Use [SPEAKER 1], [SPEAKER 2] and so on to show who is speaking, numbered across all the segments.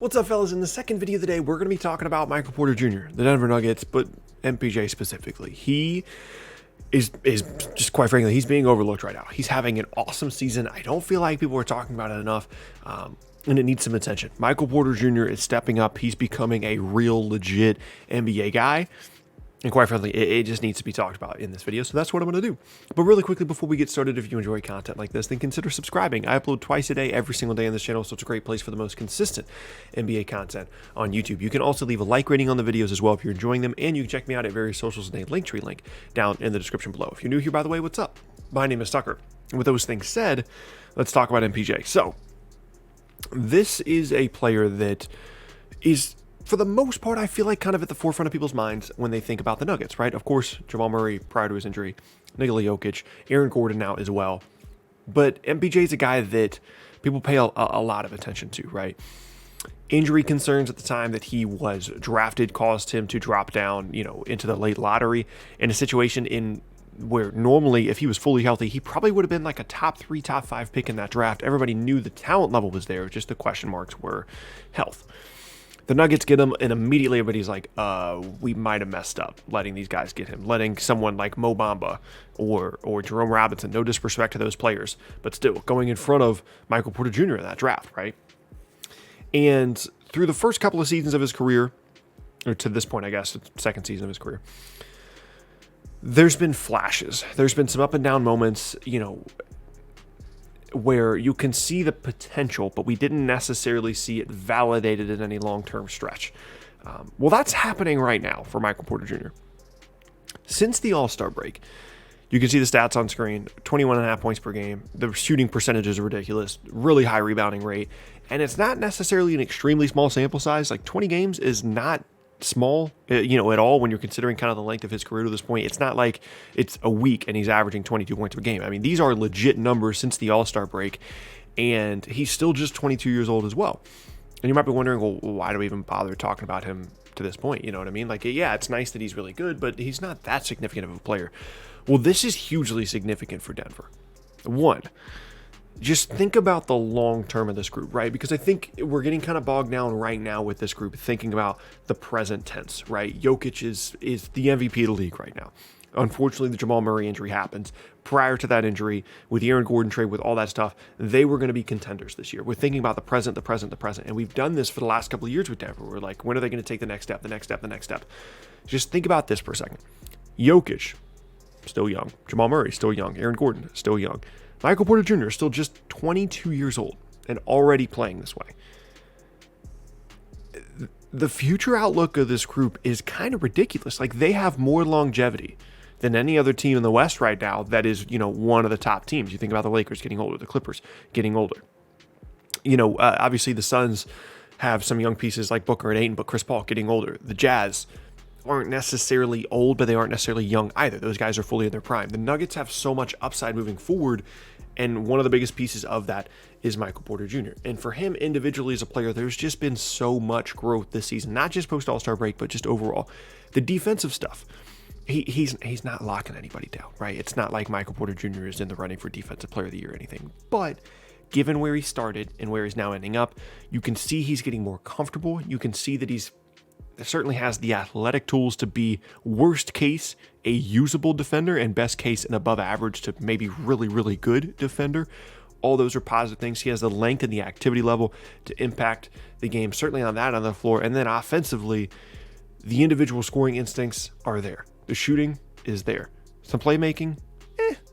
[SPEAKER 1] What's up, fellas? In the second video of the day, we're going to be talking about Michael Porter Jr., the Denver Nuggets, but MPJ specifically. He is just, quite frankly, he's being overlooked right now. He's having an awesome season. I don't feel like people are talking about it enough, and it needs some attention. Michael Porter Jr. is stepping up. He's becoming a real, legit NBA guy. And quite frankly, it just needs to be talked about in this video, so that's what I'm going to do. But really quickly, before we get started, if you enjoy content like this, then consider subscribing. I upload twice a day, every single day on this channel, so it's a great place for the most consistent NBA content on YouTube. You can also leave a like rating on the videos as well if you're enjoying them, and you can check me out at various socials in a Linktree link down in the description below. If you're new here, by the way, what's up? My name is Tucker. And with those things said, let's talk about MPJ. So, this is a player that is, for the most part, I feel like kind of at the forefront of people's minds when they think about the Nuggets, right? Of course, Jamal Murray prior to his injury, Nikola Jokic, Aaron Gordon now as well. But MPJ is a guy that people pay a lot of attention to, right? Injury concerns at the time that he was drafted caused him to drop down, into the late lottery in a situation in where normally if he was fully healthy, he probably would have been like a top 3, top 5 pick in that draft. Everybody knew the talent level was there, just the question marks were health. The Nuggets get him, and immediately everybody's like, we might have messed up letting these guys get him, letting someone like Mo Bamba or Jerome Robinson, no disrespect to those players, but still going in front of Michael Porter Jr. in that draft, right? And through the first couple of seasons of his career, or to this point, I guess, the second season of his career, there's been flashes. There's been some up and down moments, where you can see the potential, but we didn't necessarily see it validated in any long-term stretch. Well, that's happening right now for Michael Porter Jr. Since the All-Star break, you can see the stats on screen, 21.5 points per game. The shooting percentages are ridiculous, really high rebounding rate, and it's not necessarily an extremely small sample size. Like 20 games is not small, at all when you're considering kind of the length of his career to this point. It's not like it's a week and he's averaging 22 points per game. I mean, these are legit numbers since the All-Star break, and he's still just 22 years old as well. And you might be wondering, well, why do we even bother talking about him to this point? You know what I mean? Like, yeah, it's nice that he's really good, but he's not that significant of a player. Well, this is hugely significant for Denver. One, just think about the long term of this group, right? Because I think we're getting kind of bogged down right now with this group, thinking about the present tense, right? Jokic is the MVP of the league right now. Unfortunately, the Jamal Murray injury happens. Prior to that injury, with the Aaron Gordon trade, with all that stuff, they were going to be contenders this year. We're thinking about the present, the present, the present. And we've done this for the last couple of years with Denver. We're like, when are they going to take the next step, the next step, the next step? Just think about this for a second. Jokic, still young. Jamal Murray, still young. Aaron Gordon, still young. Michael Porter Jr. is still just 22 years old and already playing this way. The future outlook of this group is kind of ridiculous. Like, they have more longevity than any other team in the West right now that is, one of the top teams. You think about the Lakers getting older, the Clippers getting older. Obviously the Suns have some young pieces like Booker and Ayton, but Chris Paul getting older. The Jazz aren't necessarily old, but they aren't necessarily young either. Those guys are fully in their prime. The Nuggets have so much upside moving forward, and one of the biggest pieces of that is Michael Porter Jr. And for him individually as a player, there's just been so much growth this season, not just post All-Star break, but just overall. The defensive stuff, he's not locking anybody down, right? It's not like Michael Porter Jr. is in the running for Defensive Player of the Year or anything, but given where he started and where he's now ending up, you can see he's getting more comfortable. You can see that he's certainly has the athletic tools to be, worst case, a usable defender, and best case, an above average to maybe really, really good defender. All those are positive things. He has the length and the activity level to impact the game, certainly on the floor. And then offensively, the individual scoring instincts are there. The shooting is there. Some playmaking,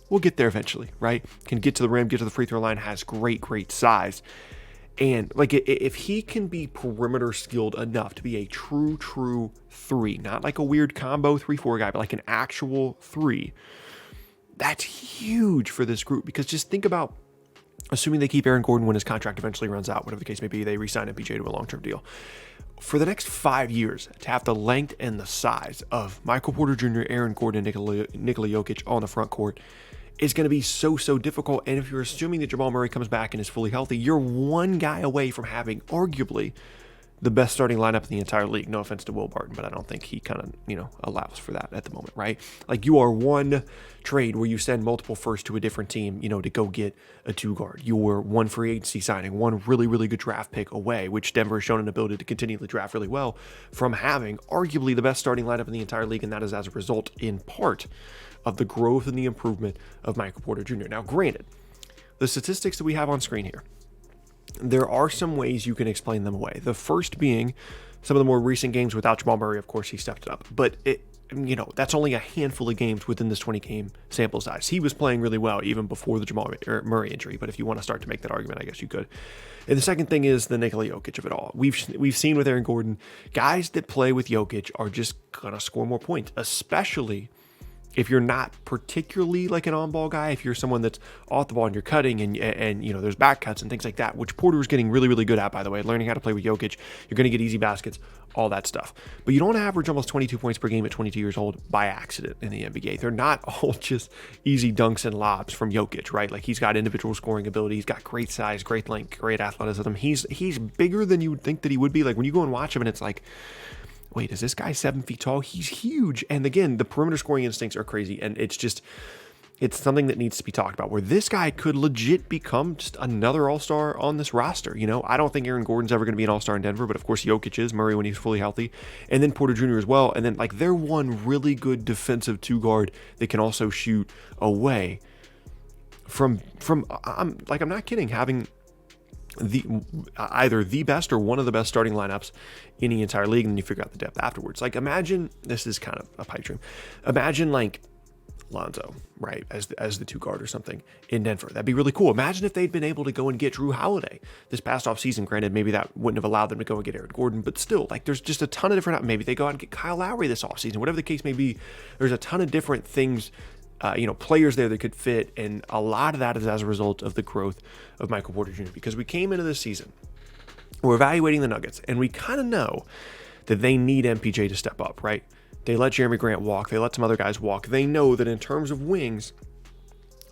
[SPEAKER 1] we'll get there eventually, right? Can get to the rim, get to the free throw line, has great size. And like, if he can be perimeter skilled enough to be a true 3, not like a weird combo 3-4 guy, but like an actual 3, that's huge for this group. Because just think about, assuming they keep Aaron Gordon when his contract eventually runs out, whatever the case may be, they re-sign MPJ to a long-term deal. For the next 5 years, to have the length and the size of Michael Porter Jr., Aaron Gordon, and Nikola Jokic on the front court is going to be so difficult. And if you're assuming that Jamal Murray comes back and is fully healthy, you're one guy away from having arguably the best starting lineup in the entire league. No offense to Will Barton, but I don't think he kind of, allows for that at the moment, right? Like, you are one trade where you send multiple firsts to a different team, to go get a 2-guard. You're one free agency signing, one really, really good draft pick away, which Denver has shown an ability to continually draft really well, from having arguably the best starting lineup in the entire league, and that is as a result, in part, of the growth and the improvement of Michael Porter Jr. Now, granted, the statistics that we have on screen here, there are some ways you can explain them away. The first being some of the more recent games without Jamal Murray. Of course, he stepped it up, but that's only a handful of games within this 20-game sample size. He was playing really well even before the Jamal Murray injury, but if you want to start to make that argument, I guess you could. And the second thing is the Nikola Jokic of it all. We've seen with Aaron Gordon, guys that play with Jokic are just going to score more points, especially if you're not particularly like an on-ball guy. If you're someone that's off the ball and you're cutting and there's back cuts and things like that, which Porter is getting really, really good at, by the way, learning how to play with Jokic. You're going to get easy baskets, all that stuff. But you don't average almost 22 points per game at 22 years old by accident in the NBA. They're not all just easy dunks and lobs from Jokic, right? Like, he's got individual scoring ability. He's got great size, great length, great athleticism. He's bigger than you would think that he would be. Like, when you go and watch him and it's like, wait, is this guy 7 feet tall? He's huge. And again, the perimeter scoring instincts are crazy. And it's something that needs to be talked about, where this guy could legit become just another all-star on this roster. I don't think Aaron Gordon's ever going to be an all-star in Denver, but of course Jokic is, Murray when he's fully healthy, and then Porter Jr. as well. And then they're one really good defensive 2-guard that can also shoot away from I'm not kidding, having either the best or one of the best starting lineups in the entire league, and then you figure out the depth afterwards. Like, imagine, this is kind of a pipe dream, imagine like Lonzo, right, as the 2-guard or something in Denver. That'd be really cool. Imagine if they'd been able to go and get Drew Holiday this past offseason. Granted, maybe that wouldn't have allowed them to go and get Aaron Gordon, but still, like, there's just a ton of different, maybe they go out and get Kyle Lowry this offseason, whatever the case may be. There's a ton of different things, players there that could fit, and a lot of that is as a result of the growth of Michael Porter Jr. Because we came into this season, we're evaluating the Nuggets, and we kind of know that they need MPJ to step up, right? They let Jeremy Grant walk. They let some other guys walk. They know that in terms of wings,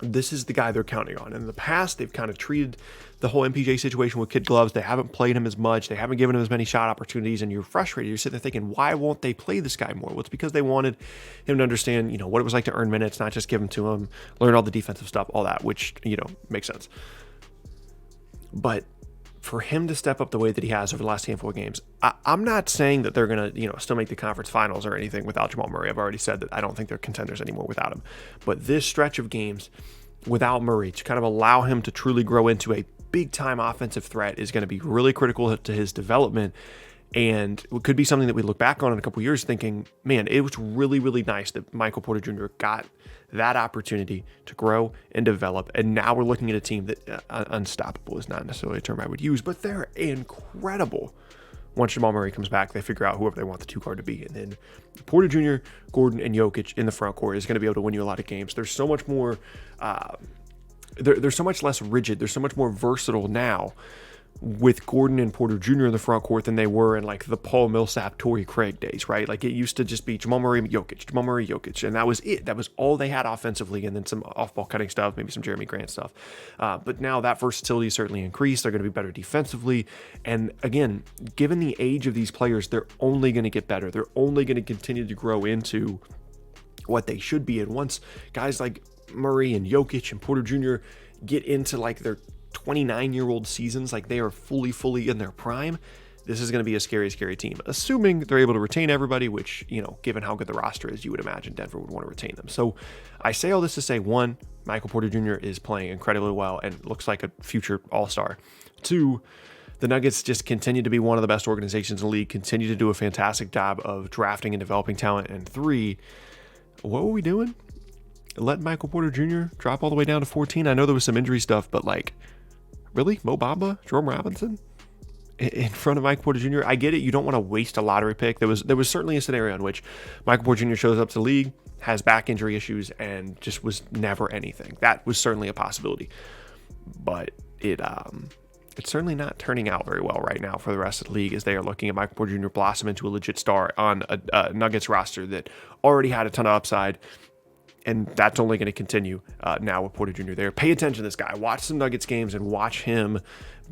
[SPEAKER 1] this is the guy they're counting on. In the past, they've kind of treated the whole MPJ situation with kid gloves. They haven't played him as much. They haven't given him as many shot opportunities, and you're frustrated. You're sitting there thinking, why won't they play this guy more? Well, it's because they wanted him to understand, what it was like to earn minutes, not just give them to him, learn all the defensive stuff, all that, which, makes sense. But for him to step up the way that he has over the last handful of games, I'm not saying that they're going to, still make the conference finals or anything without Jamal Murray. I've already said that I don't think they're contenders anymore without him. But this stretch of games without Murray, to kind of allow him to truly grow into a big-time offensive threat, is going to be really critical to his development. And it could be something that we look back on in a couple of years thinking, man, it was really, really nice that Michael Porter Jr. got that opportunity to grow and develop. And now we're looking at a team that unstoppable is not necessarily a term I would use, but they're incredible. Once Jamal Murray comes back, they figure out whoever they want the 2-guard to be. And then Porter Jr., Gordon, and Jokic in the front court is going to be able to win you a lot of games. There's so much more, they're so much less rigid. They're so much more versatile now with Gordon and Porter Jr. in the front court than they were in like the Paul Millsap, Torrey Craig days, right? Like, it used to just be Jamal Murray, Jokic, Jamal Murray, Jokic, and that was it. That was all they had offensively, and then some off-ball cutting stuff, maybe some Jeremy Grant stuff. But now that versatility is certainly increased. They're going to be better defensively, and again, given the age of these players, they're only going to get better. They're only going to continue to grow into what they should be. And once guys like Murray and Jokic and Porter Jr. get into like their 29-year-old seasons, like they are fully in their prime, this is going to be a scary team, assuming they're able to retain everybody, which, given how good the roster is, you would imagine Denver would want to retain them. So I say all this to say, one, Michael Porter Jr. is playing incredibly well and looks like a future all-star. Two, the Nuggets just continue to be one of the best organizations in the league, continue to do a fantastic job of drafting and developing talent. And three, what were we doing? Let Michael Porter Jr. drop all the way down to 14. I know there was some injury stuff, but like, really? Mo Bamba? Jerome Robinson? In front of Michael Porter Jr.? I get it. You don't want to waste a lottery pick. There was certainly a scenario in which Michael Porter Jr. shows up to the league, has back injury issues, and just was never anything. That was certainly a possibility. But it's certainly not turning out very well right now for the rest of the league, as they are looking at Michael Porter Jr. blossom into a legit star on a Nuggets roster that already had a ton of upside And that's only going to continue now with Porter Jr. there. Pay attention to this guy. Watch some Nuggets games and watch him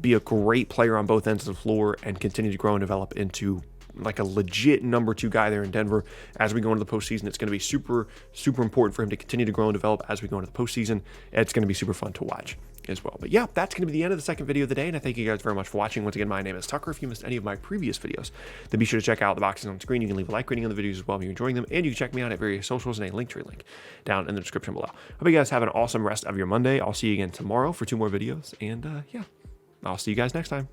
[SPEAKER 1] be a great player on both ends of the floor and continue to grow and develop into like a legit number 2 guy there in Denver. As we go into the postseason, it's going to be super, super important for him to continue to grow and develop as we go into the postseason. It's going to be super fun to watch as well. But yeah, that's going to be the end of the second video of the day, and I thank you guys very much for watching. Once again, my name is Tucker. If you missed any of my previous videos, then be sure to check out the boxes on screen. You can leave a like rating on the videos as well if you're enjoying them, and you can check me out at various socials and a Linktree link down in the description below. Hope you guys have an awesome rest of your Monday. I'll see you again tomorrow for 2 more videos, and yeah, I'll see you guys next time.